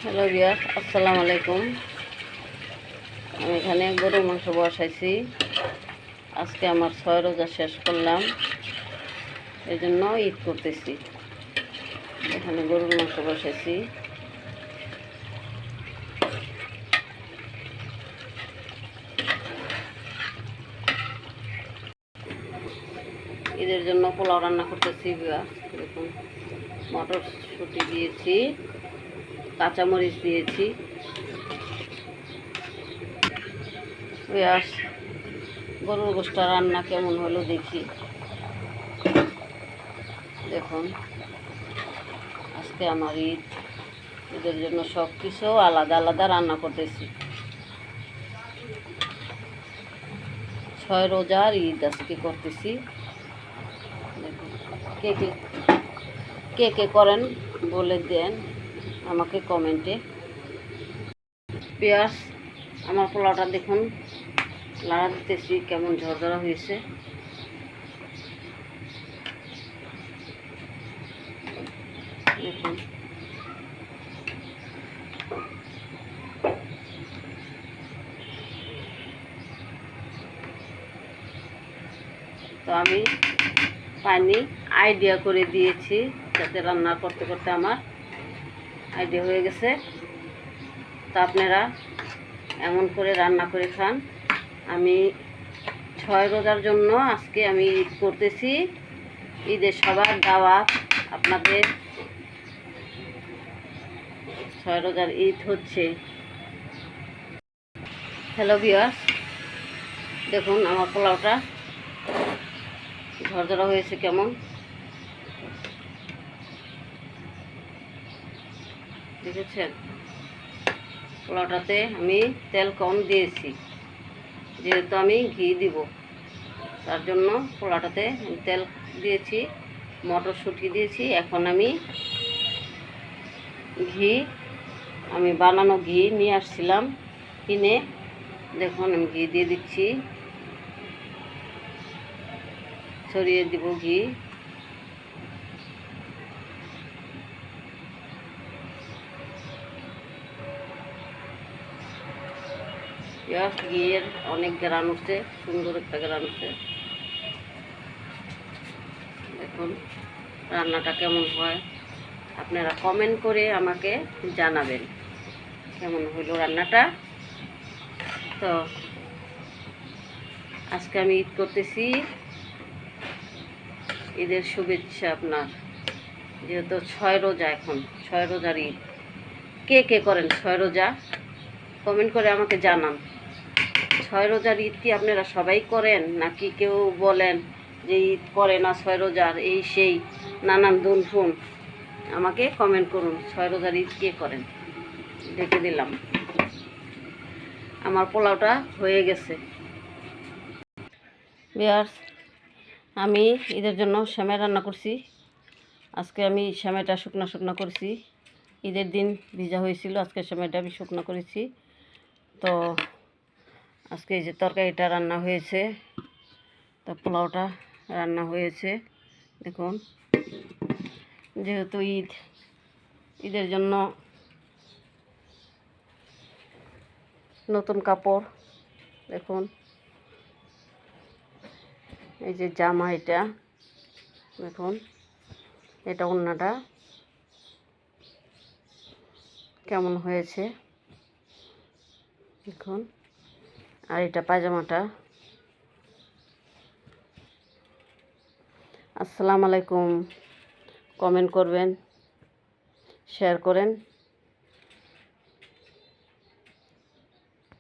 Hello viewers, আসসালামু আলাইকুম। আমি এখানে গরুর মাংস বসাইছি। আজকে আমার 6 রোজা শেষ করলাম, এই জন্য ঈদ করতেছি। এখানে গরুর মাংস বসাইছি। ঈদের জন্য পোলাও রান্না করতেছি ভিউয়ার্স। দেখুন, মটরশুঁটি দিয়েছি, কাঁচামরিচ দিয়েছি। ভিউয়ার্স, গরুর গোশটা রান্না কেমন হলো দেখি। দেখুন, আজকে আমার ঈদের জন্য সব কিছু আলাদা আলাদা রান্না করতেছি। 6 রোজার ঈদ আজকে করতেছি। দেখুন, কে কে কে কে করেন বলে দেন আমাকে কমেন্টে। পেঁয়াজ আমার পোলাওটা দেখুন, লাড়া দিতেছি, কেমন ঝরঝরা হয়েছে। দেখুন, তো আমি পানি আইডিয়া করে দিয়েছি, যাতে রান্না করতে করতে আমার আইডিয়া হয়ে গেছে। তো আপনারা এমন করে রান্না করে খান। আমি 6 রোজার জন্য আজকে আমি ঈদ করতেছি। ঈদের সবার দাওয়াত আপনাদের। 6 রোজার ঈদ হচ্ছে। হ্যালো ভিউয়ার্স, দেখুন আমার পোলাওটা ঝরঝরা হয়েছে কেমন, দেখেছেন? পোলাওটাতে আমি তেল কম দিয়েছি, যেহেতু আমি ঘি দিব, তার জন্য পোলাওটাতে তেল দিয়েছি, মটরশুঁটি দিয়েছি। এখন আমি বানানো ঘি নিয়ে আসছিলাম কিনে। দেখুন, আমি ঘি দিয়ে দিচ্ছি, ছড়িয়ে দিব ঘি। ঘিয়ের অনেক গ্রান উঠছে, সুন্দর একটা গ্রান উঠছে। দেখুন রান্নাটা কেমন হয়, আপনারা কমেন্ট করে আমাকে জানাবেন কেমন হলো রান্নাটা। তো আজকে আমি ঈদ করতেছি, ঈদের শুভেচ্ছা আপনার। যেহেতু 6 রোজা, এখন 6 রোজার ঈদ। কে কে করেন 6 রোজা কমেন্ট করে আমাকে জানান। 6 রোজার ঈদ কি আপনারা সবাই করেন, নাকি কেউ বলেন যে ঈদ করে না 6 রোজার, এই সেই নানান দুনফুন? আমাকে কমেন্ট করুন 6 রোজার ঈদ কে করেন। ঢেকে দিলাম, আমার পোলাওটা হয়ে গেছে। ভিউয়ার্স, আমি ঈদের জন্য সেমাই রান্না করছি। আজকে আমি সেমাইটা শুকনো শুকনো করছি। ঈদের দিন ভিজা হয়েছিল, আজকে সেমাইটা আমি শুকনো করেছি। তো আজকে এই যে তরকারিটা রান্না হয়েছে, তো পোলাওটা রান্না হয়েছে। দেখুন, যেহেতু ঈদের জন্য নতুন কাপড়, দেখুন এই যে জামা, এটা দেখুন, এটা ওড়নাটা কেমন হয়েছে দেখুন, আর এটা পায়জামাটা। আসসালামু আলাইকুম। কমেন্ট করবেন, শেয়ার করেন।